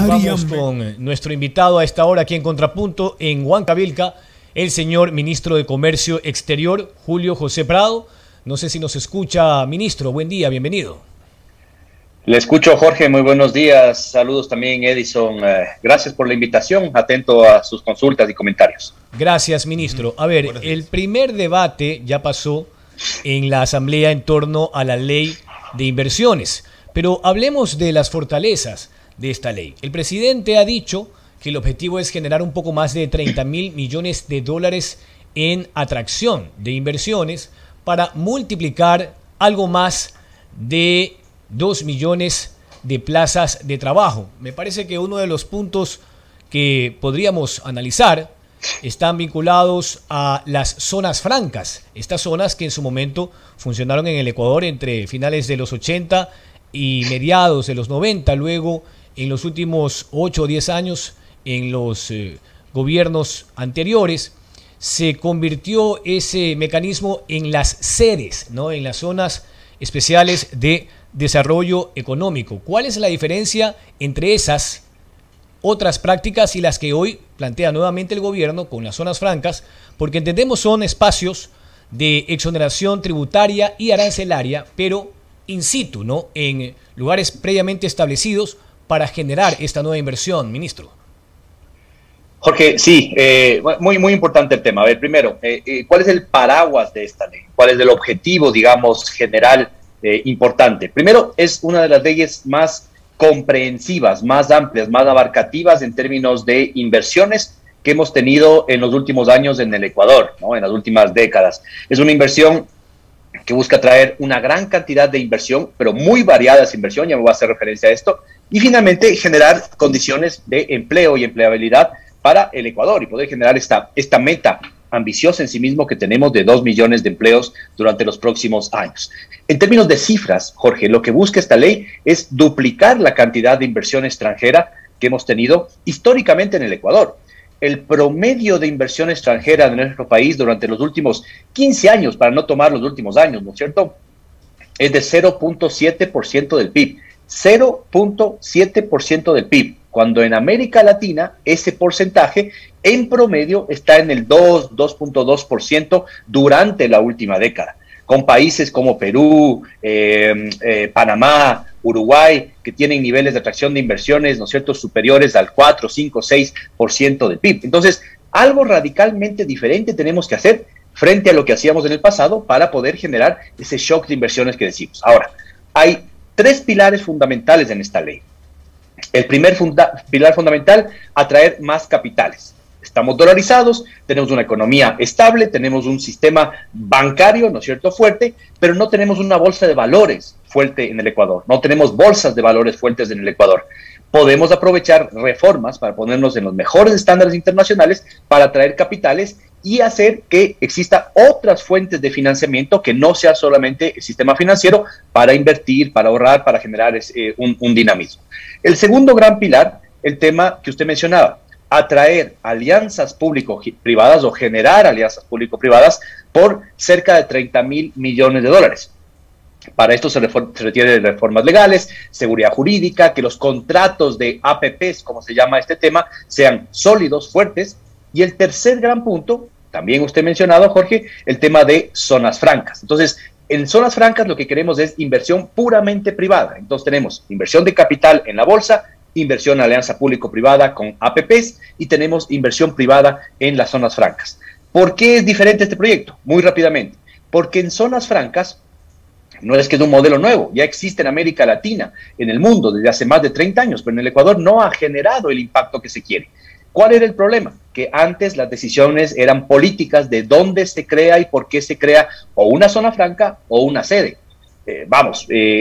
Vamos con nuestro invitado a esta hora aquí en Contrapunto, en Huancavilca, el señor ministro de Comercio Exterior, Julio José Prado. No sé si nos escucha, ministro. Buen día, bienvenido. Le escucho, Jorge. Muy buenos días. Saludos también, Edison. Gracias por la invitación. Atento a sus consultas y comentarios. Gracias, ministro. A ver, el primer debate ya pasó en la Asamblea en torno a la ley de inversiones, pero hablemos de las fortalezas de esta ley. El presidente ha dicho que el objetivo es generar un poco más de 30.000 millones de dólares en atracción de inversiones para multiplicar algo más de 2 millones de plazas de trabajo. Me parece que uno de los puntos que podríamos analizar están vinculados a las zonas francas, estas zonas que en su momento funcionaron en el Ecuador entre finales de los 80 y mediados de los 90, luego en los últimos 8 o 10 años, en los gobiernos anteriores, se convirtió ese mecanismo en las sedes, ¿no? En las zonas especiales de desarrollo económico. ¿Cuál es la diferencia entre esas otras prácticas y las que hoy plantea nuevamente el gobierno con las zonas francas? Porque entendemos son espacios de exoneración tributaria y arancelaria, pero in situ, ¿no? En lugares previamente establecidos para generar esta nueva inversión, ministro. Jorge, sí, muy importante el tema. A ver, primero, ¿cuál es el paraguas de esta ley? ¿Cuál es el objetivo, digamos, general importante? Primero, es una de las leyes más comprensivas, más amplias, más abarcativas en términos de inversiones que hemos tenido en los últimos años en el Ecuador, ¿no? En las últimas décadas. Es una inversión que busca traer una gran cantidad de inversión, pero muy variada esa inversión, ya me voy a hacer referencia a esto, y finalmente generar condiciones de empleo y empleabilidad para el Ecuador y poder generar esta meta ambiciosa en sí mismo que tenemos de 2 millones de empleos durante los próximos años. En términos de cifras, Jorge, lo que busca esta ley es duplicar la cantidad de inversión extranjera que hemos tenido históricamente en el Ecuador. El promedio de inversión extranjera de nuestro país durante los últimos 15 años, para no tomar los últimos años, ¿no es cierto?, es de 0.7% del PIB. 0.7% del PIB, cuando en América Latina ese porcentaje en promedio está en el 2.2% durante la última década, con países como Perú, Panamá, Uruguay, que tienen niveles de atracción de inversiones, ¿no es cierto?, superiores al 4, 5, 6% del PIB. Entonces, algo radicalmente diferente tenemos que hacer frente a lo que hacíamos en el pasado para poder generar ese shock de inversiones que decimos. Ahora, hay 3 pilares fundamentales en esta ley. El primer pilar fundamental, atraer más capitales. Estamos dolarizados, tenemos una economía estable, tenemos un sistema bancario, ¿no es cierto?, fuerte, pero no tenemos una bolsa de valores fuerte en el Ecuador. No tenemos bolsas de valores fuertes en el Ecuador. Podemos aprovechar reformas para ponernos en los mejores estándares internacionales para atraer capitales y hacer que exista otras fuentes de financiamiento que no sea solamente el sistema financiero para invertir, para ahorrar, para generar un dinamismo. El segundo gran pilar, el tema que usted mencionaba, atraer alianzas público-privadas o generar alianzas público-privadas por cerca de 30.000 millones de dólares. Para esto se requieren reformas legales, seguridad jurídica, que los contratos de APPs, como se llama este tema, sean sólidos, fuertes. Y el tercer gran punto, también usted mencionado, Jorge, el tema de zonas francas. Entonces, en zonas francas lo que queremos es inversión puramente privada. Entonces tenemos inversión de capital en la bolsa, inversión en alianza público-privada con APPs y tenemos inversión privada en las zonas francas. ¿Por qué es diferente este proyecto? Muy rápidamente. Porque en zonas francas no es que es un modelo nuevo, ya existe en América Latina, en el mundo, desde hace más de 30 años, pero en el Ecuador no ha generado el impacto que se quiere. ¿Cuál era el problema? Que antes las decisiones eran políticas de dónde se crea y por qué se crea o una zona franca o una sede.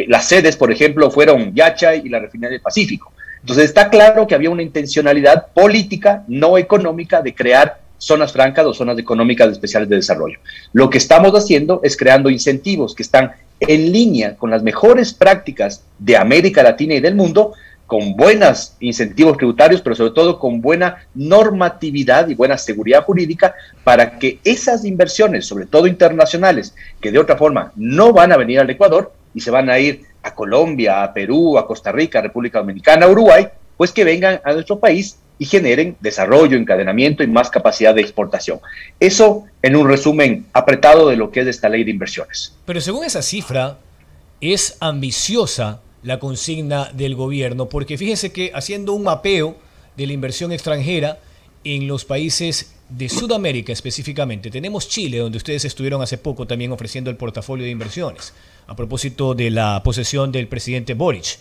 Las sedes, por ejemplo, fueron Yachay y la Refinería del Pacífico. Entonces está claro que había una intencionalidad política, no económica, de crear zonas francas o zonas económicas especiales de desarrollo. Lo que estamos haciendo es creando incentivos que están en línea con las mejores prácticas de América Latina y del mundo, con buenos incentivos tributarios, pero sobre todo con buena normatividad y buena seguridad jurídica para que esas inversiones, sobre todo internacionales, que de otra forma no van a venir al Ecuador y se van a ir a Colombia, a Perú, a Costa Rica, a República Dominicana, a Uruguay, pues que vengan a nuestro país y generen desarrollo, encadenamiento y más capacidad de exportación. Eso en un resumen apretado de lo que es esta ley de inversiones. Pero según esa cifra, es ambiciosa la consigna del gobierno, porque fíjese que haciendo un mapeo de la inversión extranjera en los países de Sudamérica específicamente, tenemos Chile, donde ustedes estuvieron hace poco también ofreciendo el portafolio de inversiones, a propósito de la posesión del presidente Boric.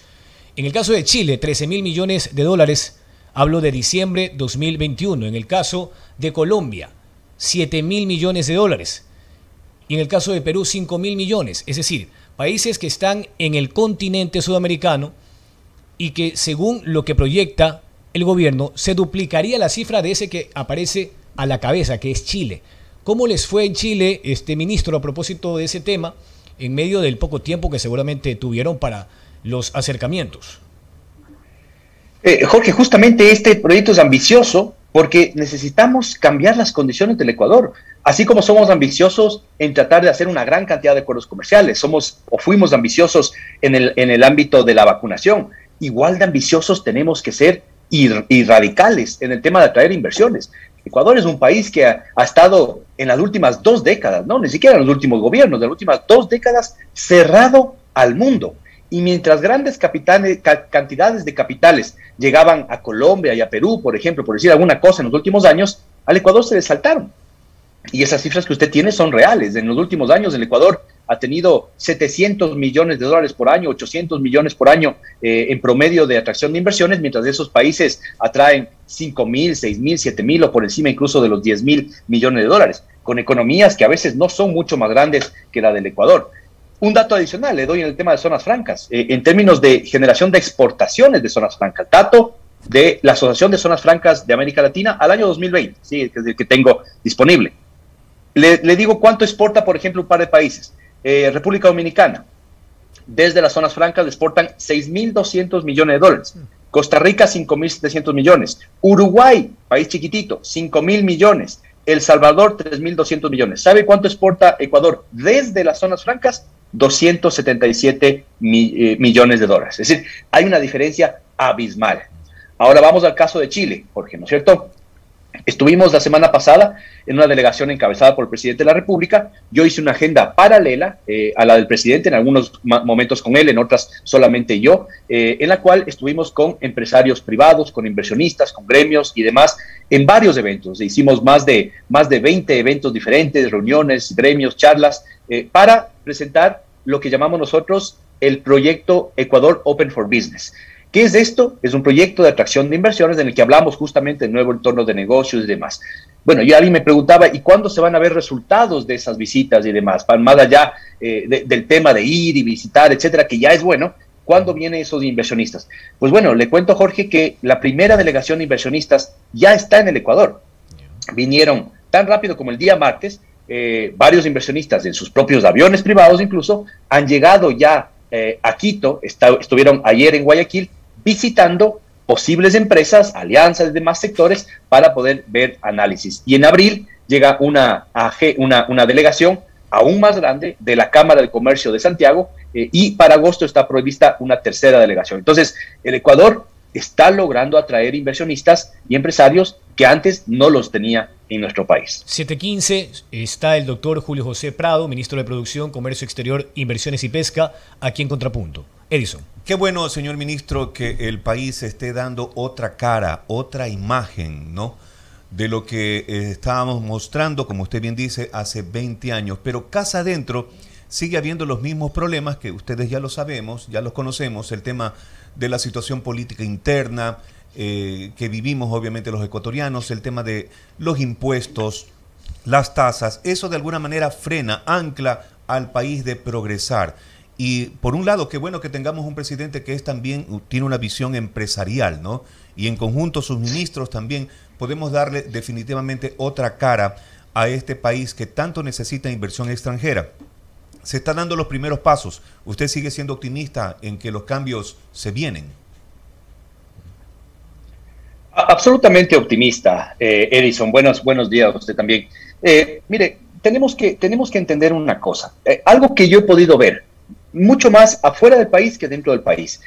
En el caso de Chile, 13.000 millones de dólares, hablo de diciembre 2021. En el caso de Colombia, 7.000 millones de dólares. Y en el caso de Perú, 5.000 millones. Es decir, países que están en el continente sudamericano y que, según lo que proyecta el gobierno, se duplicaría la cifra de ese que aparece a la cabeza, que es Chile. ¿Cómo les fue en Chile, ministro, a propósito de ese tema, en medio del poco tiempo que seguramente tuvieron para los acercamientos? Jorge, justamente este proyecto es ambicioso porque necesitamos cambiar las condiciones del Ecuador. Así como somos ambiciosos en tratar de hacer una gran cantidad de acuerdos comerciales, somos o fuimos ambiciosos en el ámbito de la vacunación, igual de ambiciosos tenemos que ser y radicales en el tema de atraer inversiones. Ecuador es un país que ha estado en las últimas 2 décadas, no, ni siquiera en los últimos gobiernos, de las últimas 2 décadas, cerrado al mundo. Y mientras grandes cantidades de capitales llegaban a Colombia y a Perú, por ejemplo, por decir alguna cosa en los últimos años, al Ecuador se les saltaron. Y esas cifras que usted tiene son reales. En los últimos años el Ecuador ha tenido 700 millones de dólares por año, 800 millones por año en promedio de atracción de inversiones, mientras esos países atraen 5.000, 6.000, 7.000 o por encima incluso de los 10.000 millones de dólares, con economías que a veces no son mucho más grandes que la del Ecuador. Un dato adicional le doy en el tema de zonas francas, en términos de generación de exportaciones de zonas francas, dato de la Asociación de Zonas Francas de América Latina al año 2020, sí, que es el que tengo disponible. Le digo cuánto exporta, por ejemplo, un par de países. República Dominicana, desde las zonas francas exportan 6.200 millones de dólares. Costa Rica, 5.700 millones. Uruguay, país chiquitito, 5.000 millones. El Salvador, 3.200 millones. ¿Sabe cuánto exporta Ecuador desde las zonas francas? 277 millones de dólares. Es decir, hay una diferencia abismal. Ahora vamos al caso de Chile, Jorge, ¿no es cierto? Estuvimos la semana pasada en una delegación encabezada por el presidente de la República. Yo hice una agenda paralela a la del presidente, en algunos momentos con él, en otras solamente yo, en la cual estuvimos con empresarios privados, con inversionistas, con gremios y demás, en varios eventos. Hicimos más de 20 eventos diferentes, reuniones, gremios, charlas, para presentar lo que llamamos nosotros el proyecto Ecuador Open for Business. ¿Qué es esto? Es un proyecto de atracción de inversiones en el que hablamos justamente del nuevo entorno de negocios y demás. Bueno, y alguien me preguntaba, ¿y cuándo se van a ver resultados de esas visitas y demás? Más allá del tema de ir y visitar, etcétera, que ya es bueno, ¿cuándo vienen esos inversionistas? Pues bueno, le cuento, Jorge, que la primera delegación de inversionistas ya está en el Ecuador. Vinieron tan rápido como el día martes, varios inversionistas en sus propios aviones privados incluso, han llegado ya a Quito, estuvieron ayer en Guayaquil, visitando posibles empresas, alianzas de demás sectores para poder ver análisis. Y en abril llega una delegación aún más grande de la Cámara de Comercio de Santiago y para agosto está prevista una tercera delegación. Entonces, el Ecuador está logrando atraer inversionistas y empresarios que antes no los tenía en nuestro país. 7:15 está el doctor Julio José Prado, ministro de Producción, Comercio Exterior, Inversiones y Pesca, aquí en Contrapunto. Edison. Qué bueno, señor ministro, que el país esté dando otra cara, otra imagen, ¿no?, de lo que estábamos mostrando, como usted bien dice, hace 20 años. Pero casa adentro sigue habiendo los mismos problemas que ustedes ya lo sabemos, ya los conocemos, el tema de la situación política interna que vivimos obviamente los ecuatorianos, el tema de los impuestos, las tasas. Eso de alguna manera frena, ancla al país de progresar. Y por un lado, qué bueno que tengamos un presidente que también tiene una visión empresarial, ¿no? Y en conjunto sus ministros también podemos darle definitivamente otra cara a este país que tanto necesita inversión extranjera. Se están dando los primeros pasos. ¿Usted sigue siendo optimista en que los cambios se vienen? Absolutamente optimista, Edison. Buenos días a usted también. Mire, tenemos que entender una cosa. Algo que yo he podido ver, mucho más afuera del país que dentro del país.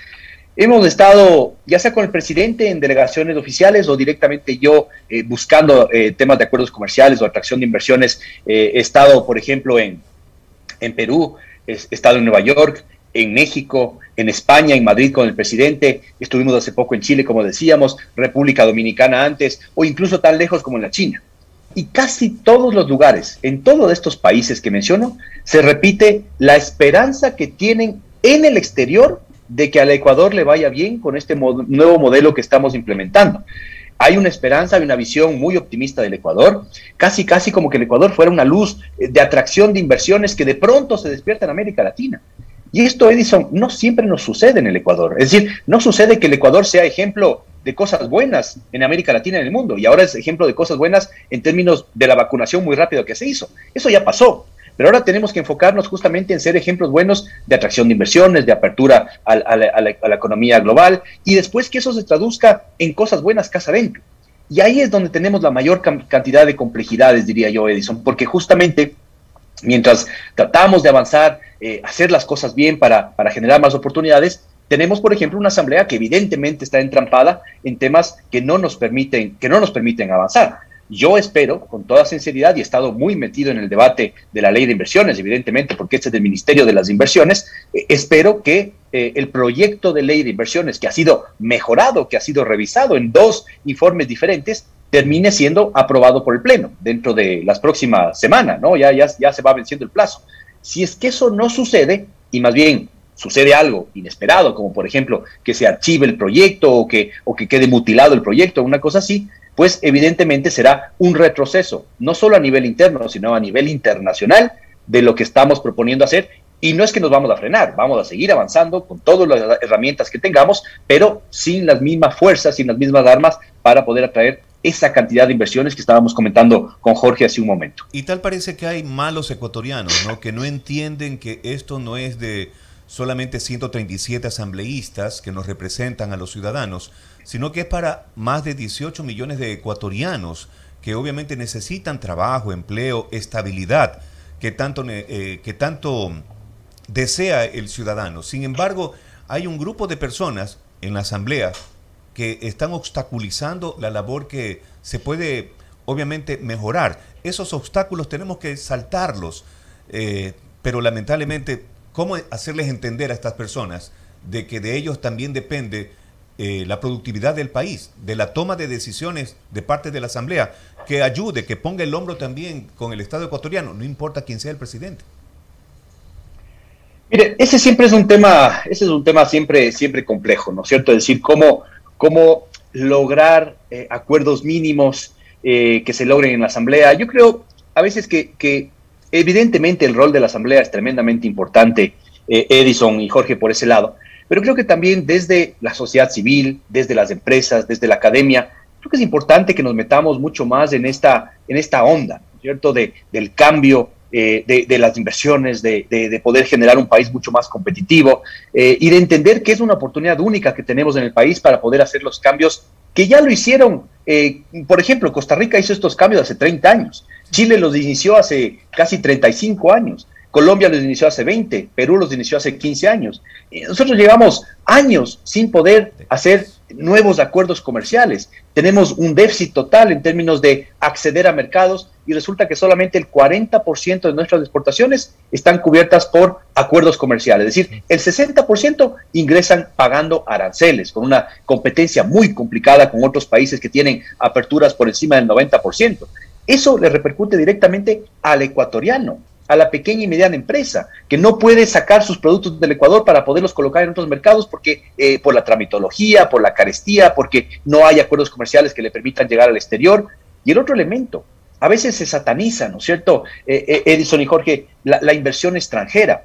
Hemos estado, ya sea con el presidente en delegaciones oficiales o directamente yo buscando temas de acuerdos comerciales o atracción de inversiones. He estado, por ejemplo, en Perú, he estado en Nueva York, en México, en España, en Madrid con el presidente. Estuvimos hace poco en Chile, como decíamos, República Dominicana antes, o incluso tan lejos como en la China. Y casi todos los lugares, en todos estos países que menciono, se repite la esperanza que tienen en el exterior de que al Ecuador le vaya bien con este nuevo modelo que estamos implementando. Hay una esperanza, hay una visión muy optimista del Ecuador, casi como que el Ecuador fuera una luz de atracción de inversiones que de pronto se despierta en América Latina. Y esto, Edison, no siempre nos sucede en el Ecuador. Es decir, no sucede que el Ecuador sea ejemplo de cosas buenas en América Latina y en el mundo, y ahora es ejemplo de cosas buenas en términos de la vacunación muy rápido que se hizo. Eso ya pasó. Pero ahora tenemos que enfocarnos justamente en ser ejemplos buenos de atracción de inversiones, de apertura a la economía global, y después que eso se traduzca en cosas buenas casa adentro. Y ahí es donde tenemos la mayor cantidad de complejidades, diría yo, Edison, porque justamente mientras tratamos de avanzar, hacer las cosas bien para generar más oportunidades, tenemos, por ejemplo, una asamblea que evidentemente está entrampada en temas que no nos permiten avanzar. Yo espero, con toda sinceridad, y he estado muy metido en el debate de la ley de inversiones, evidentemente, porque este es del Ministerio de las Inversiones, espero que el proyecto de ley de inversiones, que ha sido mejorado, que ha sido revisado en 2 informes diferentes, termine siendo aprobado por el Pleno dentro de las próximas semanas, ¿no? Ya se va venciendo el plazo. Si es que eso no sucede, y más bien sucede algo inesperado, como por ejemplo que se archive el proyecto o que quede mutilado el proyecto, una cosa así, pues evidentemente será un retroceso, no solo a nivel interno, sino a nivel internacional de lo que estamos proponiendo hacer. Y no es que nos vamos a frenar, vamos a seguir avanzando con todas las herramientas que tengamos, pero sin las mismas fuerzas, sin las mismas armas para poder atraer esa cantidad de inversiones que estábamos comentando con Jorge hace un momento. Y tal parece que hay malos ecuatorianos, ¿no? Que no entienden que esto no es de solamente 137 asambleístas que nos representan a los ciudadanos, sino que es para más de 18 millones de ecuatorianos que obviamente necesitan trabajo, empleo, estabilidad, que tanto desea el ciudadano. Sin embargo, hay un grupo de personas en la asamblea que están obstaculizando la labor que se puede obviamente mejorar. Esos obstáculos tenemos que saltarlos, pero lamentablemente, ¿cómo hacerles entender a estas personas de que de ellos también depende la productividad del país, de la toma de decisiones de parte de la Asamblea, que ayude, que ponga el hombro también con el Estado ecuatoriano, no importa quién sea el presidente? Mire, ese es un tema siempre complejo, ¿no es cierto? Es decir, cómo lograr acuerdos mínimos que se logren en la Asamblea. Yo creo a veces que evidentemente el rol de la Asamblea es tremendamente importante, Edison y Jorge, por ese lado, pero creo que también desde la sociedad civil, desde las empresas, desde la academia, creo que es importante que nos metamos mucho más en esta onda, ¿no es cierto?, del cambio, de las inversiones, de poder generar un país mucho más competitivo y de entender que es una oportunidad única que tenemos en el país para poder hacer los cambios que ya lo hicieron. Por ejemplo, Costa Rica hizo estos cambios hace 30 años, Chile los inició hace casi 35 años, Colombia los inició hace 20, Perú los inició hace 15 años. Nosotros llevamos años sin poder hacer nuevos acuerdos comerciales. Tenemos un déficit total en términos de acceder a mercados y resulta que solamente el 40% de nuestras exportaciones están cubiertas por acuerdos comerciales. Es decir, el 60% ingresan pagando aranceles, con una competencia muy complicada con otros países que tienen aperturas por encima del 90%. Eso le repercute directamente al ecuatoriano, a la pequeña y mediana empresa, que no puede sacar sus productos del Ecuador para poderlos colocar en otros mercados porque por la tramitología, por la carestía, porque no hay acuerdos comerciales que le permitan llegar al exterior. Y el otro elemento, a veces se sataniza, ¿no es cierto, Edison y Jorge, la inversión extranjera.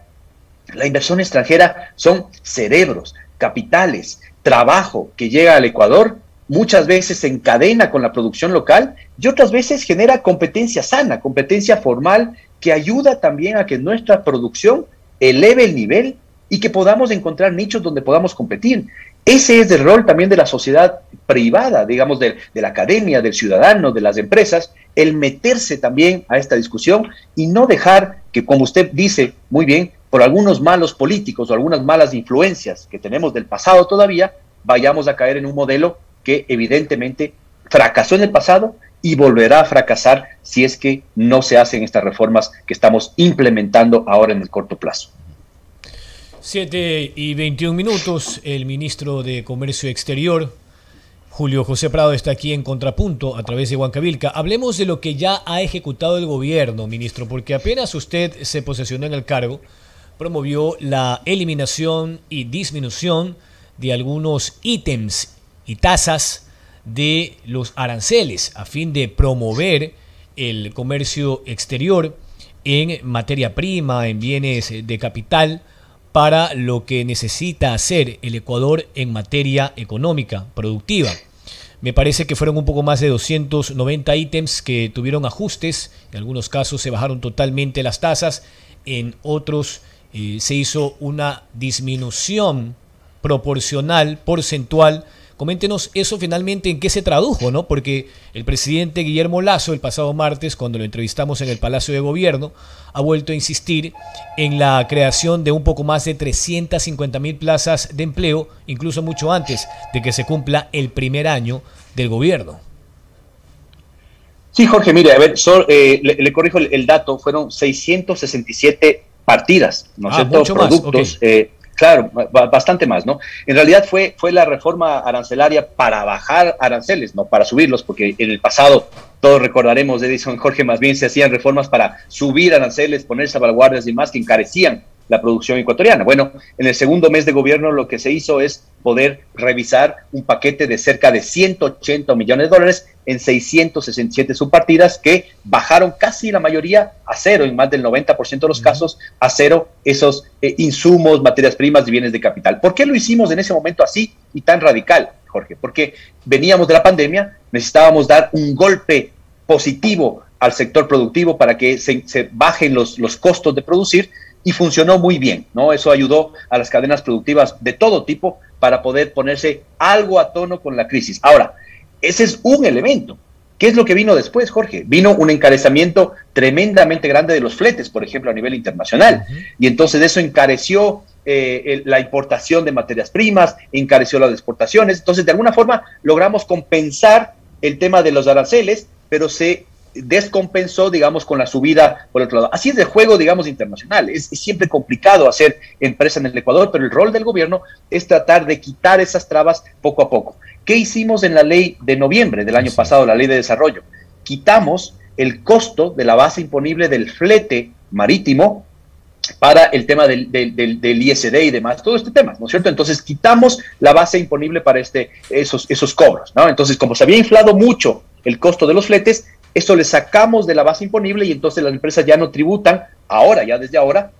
La inversión extranjera son cerebros, capitales, trabajo que llega al Ecuador, muchas veces se encadena con la producción local y otras veces genera competencia sana, competencia formal, que ayuda también a que nuestra producción eleve el nivel y que podamos encontrar nichos donde podamos competir. Ese es el rol también de la sociedad privada, digamos, de la academia, del ciudadano, de las empresas, el meterse también a esta discusión y no dejar que, como usted dice muy bien, por algunos malos políticos o algunas malas influencias que tenemos del pasado todavía, vayamos a caer en un modelo que evidentemente fracasó en el pasado y volverá a fracasar si es que no se hacen estas reformas que estamos implementando ahora en el corto plazo. 7:21, el ministro de Comercio Exterior, Julio José Prado, está aquí en Contrapunto a través de Huancavilca. Hablemos de lo que ya ha ejecutado el gobierno, ministro, porque apenas usted se posesionó en el cargo, promovió la eliminación y disminución de algunos ítems y tasas de los aranceles a fin de promover el comercio exterior en materia prima, en bienes de capital, para lo que necesita hacer el Ecuador en materia económica, productiva. Me parece que fueron un poco más de 290 ítems que tuvieron ajustes, en algunos casos se bajaron totalmente las tasas, en otros se hizo una disminución proporcional, porcentual. Coméntenos eso finalmente en qué se tradujo, ¿no? Porque el presidente Guillermo Lasso, el pasado martes, cuando lo entrevistamos en el Palacio de Gobierno, ha vuelto a insistir en la creación de un poco más de 350.000 plazas de empleo, incluso mucho antes de que se cumpla el primer año del gobierno. Sí, Jorge, mire, a ver, le corrijo el dato, fueron 667 partidas, ¿no es cierto? Mucho productos, más, okay. Claro, bastante más, ¿no? En realidad fue la reforma arancelaria para bajar aranceles, no para subirlos, porque en el pasado, todos recordaremos, Edison, Jorge, más bien se hacían reformas para subir aranceles, poner salvaguardias y demás que encarecían la producción ecuatoriana. Bueno, en el segundo mes de gobierno lo que se hizo es poder revisar un paquete de cerca de 180 millones de dólares en 667 subpartidas que bajaron casi la mayoría a cero, en más del 90% de los casos a cero esos insumos, materias primas y bienes de capital. ¿Por qué lo hicimos en ese momento así y tan radical, Jorge? Porque veníamos de la pandemia, necesitábamos dar un golpe positivo al sector productivo para que se bajen los costos de producir, y funcionó muy bien, ¿no? Eso ayudó a las cadenas productivas de todo tipo para poder ponerse algo a tono con la crisis. Ahora, ese es un elemento. ¿Qué es lo que vino después, Jorge? Vino un encarecimiento tremendamente grande de los fletes, por ejemplo, a nivel internacional. Y entonces eso encareció la importación de materias primas, encareció las exportaciones. Entonces, de alguna forma, logramos compensar el tema de los aranceles, pero se descompensó, digamos, con la subida por el otro lado. Así es el juego, digamos, internacional. Es siempre complicado hacer empresa en el Ecuador, pero el rol del gobierno es tratar de quitar esas trabas poco a poco. ¿Qué hicimos en la ley de noviembre del año pasado, la ley de desarrollo? Quitamos el costo de la base imponible del flete marítimo para el tema del ISD y demás, todo este tema, ¿no es cierto? Entonces quitamos la base imponible para esos cobros, ¿no? Entonces, como se había inflado mucho el costo de los fletes, eso le sacamos de la base imponible y entonces las empresas ya no tributan, desde ahora,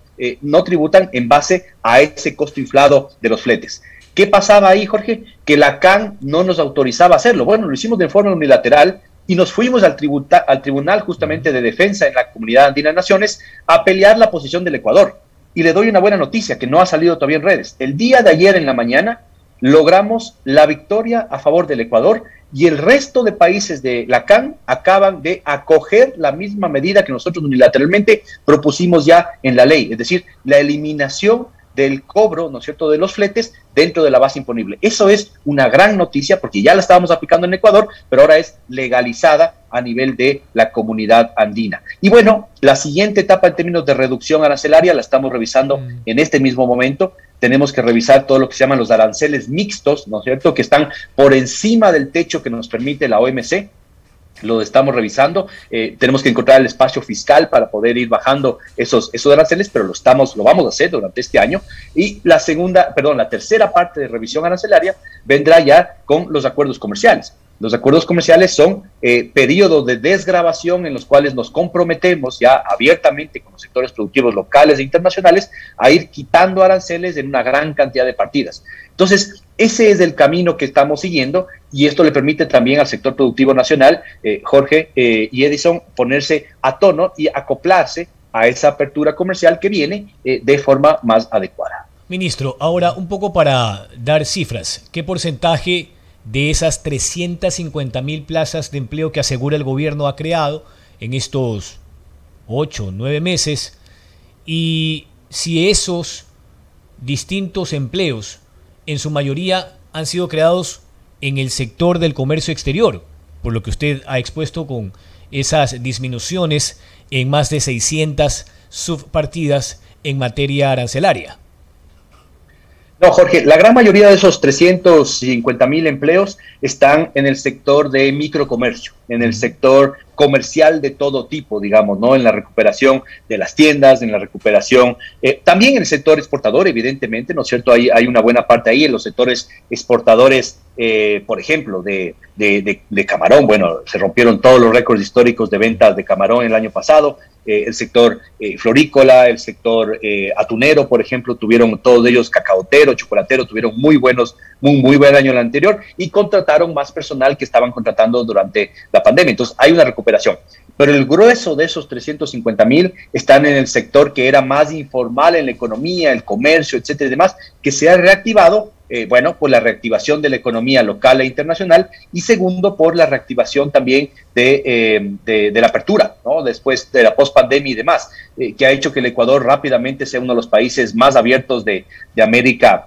no tributan en base a ese costo inflado de los fletes. ¿Qué pasaba ahí, Jorge? Que la CAN no nos autorizaba a hacerlo. Bueno, lo hicimos de forma unilateral y nos fuimos al Tribunal justamente de Defensa en la Comunidad Andina de Naciones a pelear la posición del Ecuador. Y le doy una buena noticia que no ha salido todavía en redes. El día de ayer en la mañana logramos la victoria a favor del Ecuador y el resto de países de la CAN acaban de acoger la misma medida que nosotros unilateralmente propusimos ya en la ley, es decir, la eliminación del cobro, ¿no es cierto?, de los fletes dentro de la base imponible. Eso es una gran noticia porque ya la estábamos aplicando en Ecuador, pero ahora es legalizada a nivel de la comunidad andina. Y bueno, la siguiente etapa en términos de reducción arancelaria la estamos revisando en este mismo momento. Tenemos que revisar todo lo que se llaman los aranceles mixtos, ¿no es cierto?, que están por encima del techo que nos permite la OMC. Lo estamos revisando, tenemos que encontrar el espacio fiscal para poder ir bajando esos aranceles, pero lo vamos a hacer durante este año. Y la tercera parte de revisión arancelaria vendrá ya con los acuerdos comerciales. Los acuerdos comerciales son periodos de desgravación en los cuales nos comprometemos ya abiertamente con los sectores productivos locales e internacionales a ir quitando aranceles en una gran cantidad de partidas. Entonces, ese es el camino que estamos siguiendo y esto le permite también al sector productivo nacional, Jorge y Edison, ponerse a tono y acoplarse a esa apertura comercial que viene de forma más adecuada. Ministro, ahora un poco para dar cifras, ¿qué porcentaje de esas 350.000 plazas de empleo que asegura el gobierno ha creado en estos 8 o 9 meses? Y si esos distintos empleos en su mayoría han sido creados en el sector del comercio exterior, por lo que usted ha expuesto con esas disminuciones en más de 600 subpartidas en materia arancelaria. No, Jorge, la gran mayoría de esos 350.000 empleos están en el sector de microcomercio, en el sector comercial de todo tipo, digamos, ¿no? En la recuperación de las tiendas, en la recuperación, también en el sector exportador, evidentemente, ¿no es cierto? Hay una buena parte ahí en los sectores exportadores, por ejemplo, de camarón. Bueno, se rompieron todos los récords históricos de ventas de camarón el año pasado. El sector florícola, el sector atunero, por ejemplo, tuvieron todos ellos, cacaotero, chocolatero, tuvieron muy buen año el anterior y contrataron más personal que estaban contratando durante la pandemia. Entonces hay una recuperación. Pero el grueso de esos 350.000 están en el sector que era más informal en la economía, el comercio, etcétera y demás, que se ha reactivado, por la reactivación de la economía local e internacional, y segundo, por la reactivación también de la apertura, ¿no? Después de la post-pandemia y demás, que ha hecho que el Ecuador rápidamente sea uno de los países más abiertos de América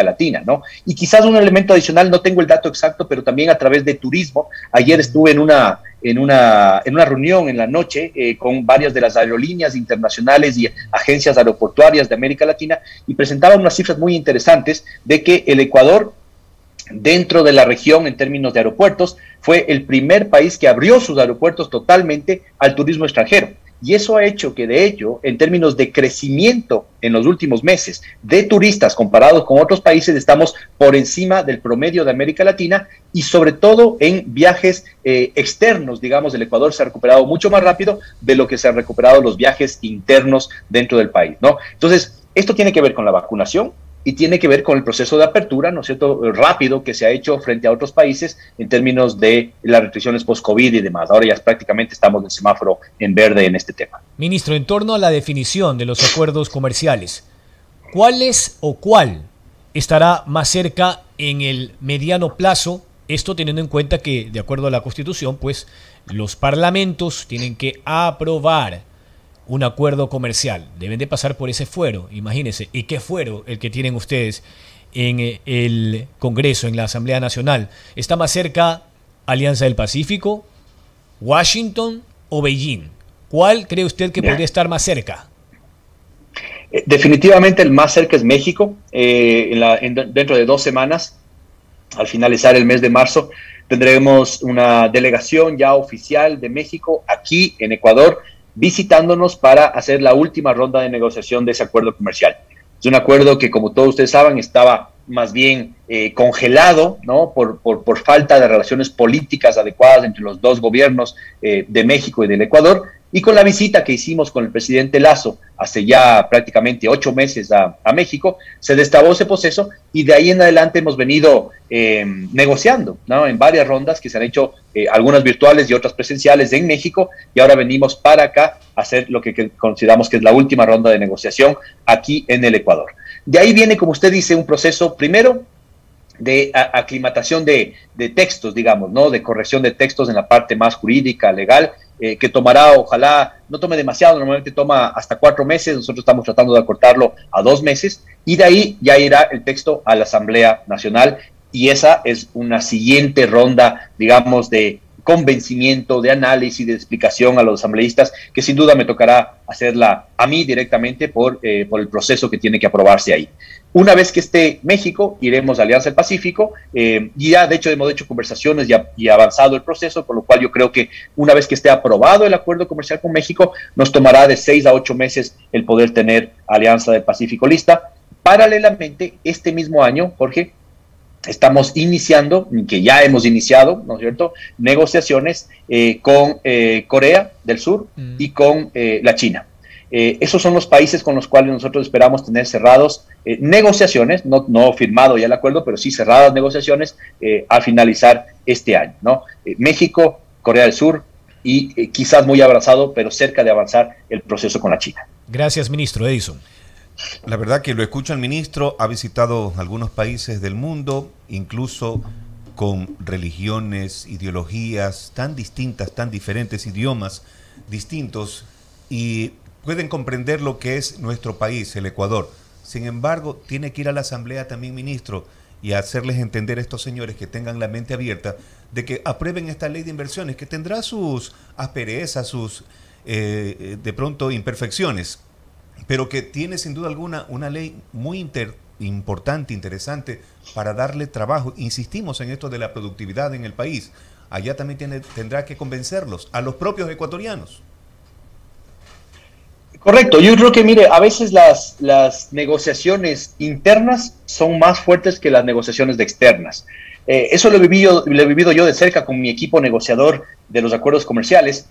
Latina, ¿no? Y quizás un elemento adicional, no tengo el dato exacto, pero también a través de turismo. Ayer estuve en una reunión en la noche con varias de las aerolíneas internacionales y agencias aeroportuarias de América Latina, y presentaban unas cifras muy interesantes de que el Ecuador, dentro de la región en términos de aeropuertos, fue el primer país que abrió sus aeropuertos totalmente al turismo extranjero. Y eso ha hecho que, de hecho, en términos de crecimiento en los últimos meses de turistas comparados con otros países, estamos por encima del promedio de América Latina, y sobre todo en viajes externos, digamos, el Ecuador se ha recuperado mucho más rápido de lo que se han recuperado los viajes internos dentro del país, ¿no? Entonces, esto tiene que ver con la vacunación y tiene que ver con el proceso de apertura, ¿no es cierto?, rápido que se ha hecho frente a otros países en términos de las restricciones post-COVID y demás. Ahora ya prácticamente estamos en semáforo en verde en este tema. Ministro, en torno a la definición de los acuerdos comerciales, ¿cuál estará más cerca en el mediano plazo? Esto teniendo en cuenta que, de acuerdo a la Constitución, pues los parlamentos tienen que aprobar un acuerdo comercial, deben de pasar por ese fuero, imagínense. ¿Y qué fuero el que tienen ustedes en el Congreso, en la Asamblea Nacional? ¿Está más cerca Alianza del Pacífico, Washington o Beijing? ¿Cuál cree usted que podría estar más cerca? Definitivamente el más cerca es México. Dentro de 2 semanas, al finalizar el mes de marzo, tendremos una delegación ya oficial de México aquí en Ecuador, visitándonos para hacer la última ronda de negociación de ese acuerdo comercial. Es un acuerdo que, como todos ustedes saben, estaba más bien congelado, ¿no?, por falta de relaciones políticas adecuadas entre los dos gobiernos de México y del Ecuador. Y con la visita que hicimos con el presidente Lasso hace ya prácticamente 8 meses a México, se destrabó ese proceso, y de ahí en adelante hemos venido negociando, ¿no?, en varias rondas que se han hecho, algunas virtuales y otras presenciales en México, y ahora venimos para acá a hacer lo que consideramos que es la última ronda de negociación aquí en el Ecuador. De ahí viene, como usted dice, un proceso primero de aclimatación de textos, digamos, ¿no?, de corrección de textos en la parte más jurídica, legal, que tomará, ojalá no tome demasiado, normalmente toma hasta 4 meses, nosotros estamos tratando de acortarlo a 2 meses, y de ahí ya irá el texto a la Asamblea Nacional, y esa es una siguiente ronda, digamos, de convencimiento, de análisis, de explicación a los asambleístas, que sin duda me tocará hacerla a mí directamente por el proceso que tiene que aprobarse ahí. Una vez que esté México, iremos a Alianza del Pacífico, y ya de hecho hemos hecho conversaciones y avanzado el proceso, por lo cual yo creo que una vez que esté aprobado el acuerdo comercial con México, nos tomará de 6 a 8 meses el poder tener Alianza del Pacífico lista. Paralelamente, este mismo año, Jorge, estamos iniciando, que ya hemos iniciado, ¿no es cierto?, negociaciones con Corea del Sur y con la China. Esos son los países con los cuales nosotros esperamos tener cerrados negociaciones, no firmado ya el acuerdo, pero sí cerradas negociaciones al finalizar este año, ¿no? México, Corea del Sur y quizás muy avanzado, pero cerca de avanzar el proceso con la China. Gracias, ministro. Edison. La verdad que lo escucha el ministro, ha visitado algunos países del mundo, incluso con religiones, ideologías tan distintas, tan diferentes, idiomas distintos, y pueden comprender lo que es nuestro país, el Ecuador. Sin embargo, tiene que ir a la Asamblea también, ministro, y hacerles entender a estos señores que tengan la mente abierta de que aprueben esta ley de inversiones, que tendrá sus asperezas, sus de pronto imperfecciones, pero que tiene sin duda alguna una ley muy importante, interesante, para darle trabajo. Insistimos en esto de la productividad en el país. Allá también tendrá que convencerlos, a los propios ecuatorianos. Correcto, yo creo que, mire, a veces las negociaciones internas son más fuertes que las negociaciones externas. Eso lo he vivido yo de cerca con mi equipo negociador de los acuerdos comerciales.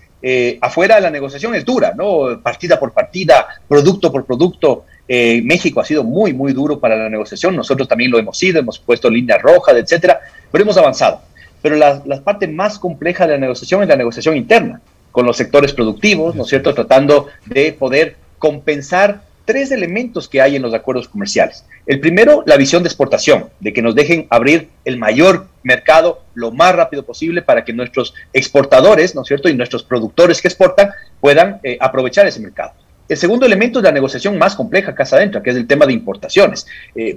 Afuera la negociación es dura, ¿no? Partida por partida, producto por producto. México ha sido muy, muy duro para la negociación. Nosotros también lo hemos sido, hemos puesto líneas rojas, etcétera, pero hemos avanzado. Pero la parte más compleja de la negociación es la negociación interna, con los sectores productivos, ¿no es cierto?, tratando de poder compensar tres elementos que hay en los acuerdos comerciales. El primero, la visión de exportación, de que nos dejen abrir el mayor mercado lo más rápido posible para que nuestros exportadores, ¿no es cierto?, y nuestros productores que exportan puedan aprovechar ese mercado. El segundo elemento es la negociación más compleja casa adentro, que es el tema de importaciones,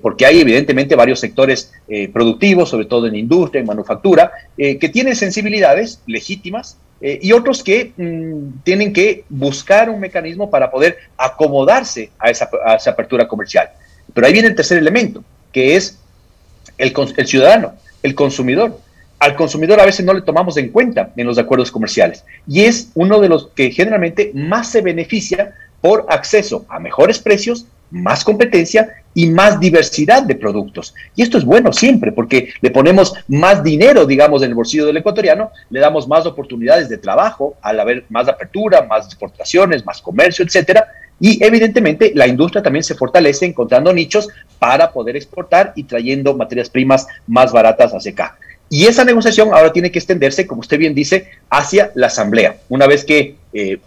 porque hay evidentemente varios sectores productivos, sobre todo en industria, en manufactura, que tienen sensibilidades legítimas, y otros que tienen que buscar un mecanismo para poder acomodarse a esa apertura comercial. Pero ahí viene el tercer elemento, que es el ciudadano, el consumidor. Al consumidor a veces no le tomamos en cuenta en los acuerdos comerciales, y es uno de los que generalmente más se beneficia por acceso a mejores precios, más competencia y más diversidad de productos. Y esto es bueno siempre, porque le ponemos más dinero, digamos, en el bolsillo del ecuatoriano, le damos más oportunidades de trabajo al haber más apertura, más exportaciones, más comercio, etcétera. Y evidentemente la industria también se fortalece encontrando nichos para poder exportar y trayendo materias primas más baratas hacia acá. Y esa negociación ahora tiene que extenderse, como usted bien dice, hacia la Asamblea. Una vez que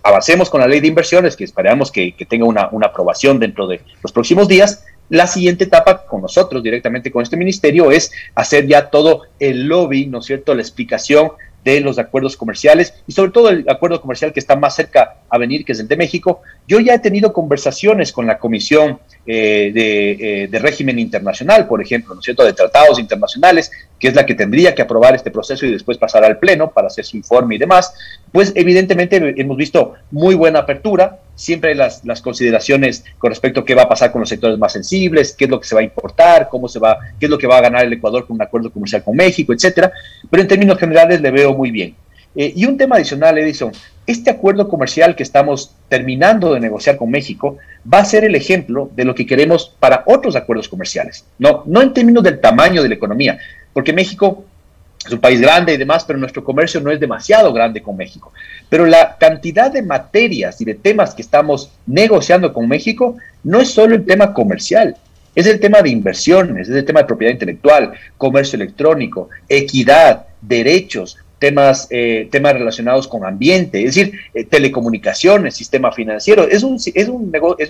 avancemos con la ley de inversiones, que esperamos que tenga una aprobación dentro de los próximos días, la siguiente etapa con nosotros, directamente con este ministerio, es hacer ya todo el lobby, ¿no es cierto?, la explicación de los acuerdos comerciales y sobre todo el acuerdo comercial que está más cerca a venir, que es el de México. Yo ya he tenido conversaciones con la Comisión de Régimen Internacional, por ejemplo, ¿no es cierto?, de tratados internacionales, que es la que tendría que aprobar este proceso y después pasar al Pleno para hacer su informe y demás. Pues evidentemente hemos visto muy buena apertura, siempre las consideraciones con respecto a qué va a pasar con los sectores más sensibles, qué es lo que se va a importar, qué es lo que va a ganar el Ecuador con un acuerdo comercial con México, etcétera. Pero en términos generales le veo muy bien. Y un tema adicional, Edison, este acuerdo comercial que estamos terminando de negociar con México va a ser el ejemplo de lo que queremos para otros acuerdos comerciales. No en términos del tamaño de la economía, porque México es un país grande y demás, pero nuestro comercio no es demasiado grande con México. Pero la cantidad de materias y de temas que estamos negociando con México no es solo el tema comercial, es el tema de inversiones, es el tema de propiedad intelectual, comercio electrónico, equidad, derechos, temas relacionados con ambiente, es decir, telecomunicaciones, sistema financiero. Es un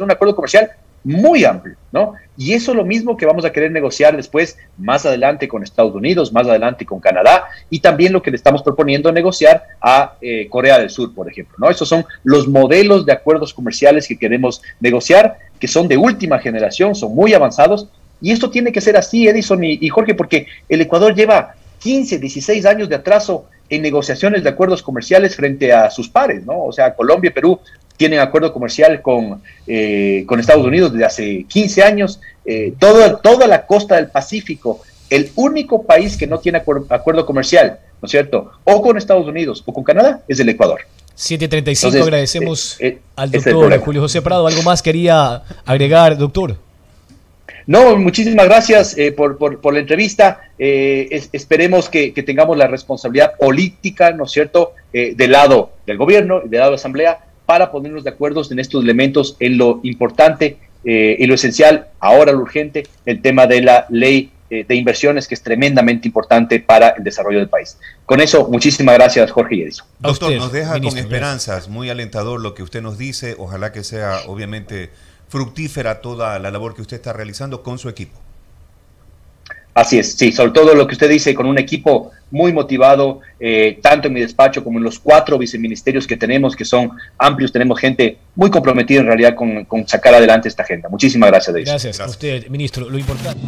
acuerdo comercial muy amplio, ¿no? Y eso es lo mismo que vamos a querer negociar después, más adelante con Estados Unidos, más adelante con Canadá, y también lo que le estamos proponiendo negociar a Corea del Sur, por ejemplo, ¿no? Esos son los modelos de acuerdos comerciales que queremos negociar, que son de última generación, son muy avanzados, y esto tiene que ser así, Edison y Jorge, porque el Ecuador lleva 15, 16 años de atraso en negociaciones de acuerdos comerciales frente a sus pares, ¿no? O sea, Colombia y Perú tienen acuerdo comercial con Estados Unidos desde hace 15 años, toda la costa del Pacífico, el único país que no tiene acuerdo comercial, ¿no es cierto?, o con Estados Unidos o con Canadá, es el Ecuador. 7:35, entonces, agradecemos al doctor Julio José Prado. ¿Algo más quería agregar, doctor? No, muchísimas gracias por la entrevista. Esperemos que tengamos la responsabilidad política, ¿no es cierto?, del lado del gobierno y del lado de la Asamblea, para ponernos de acuerdo en estos elementos, en lo importante y lo esencial, ahora lo urgente, el tema de la ley de inversiones, que es tremendamente importante para el desarrollo del país. Con eso, muchísimas gracias, Jorge y Edison. Doctor, nos deja con esperanzas, muy alentador lo que usted nos dice. Ojalá que sea, obviamente, fructífera toda la labor que usted está realizando con su equipo. Así es, sí, sobre todo lo que usted dice, con un equipo muy motivado, tanto en mi despacho como en los 4 viceministerios que tenemos, que son amplios, tenemos gente muy comprometida en realidad con sacar adelante esta agenda. Muchísimas gracias, Deis. Gracias a usted, ministro. Lo importante...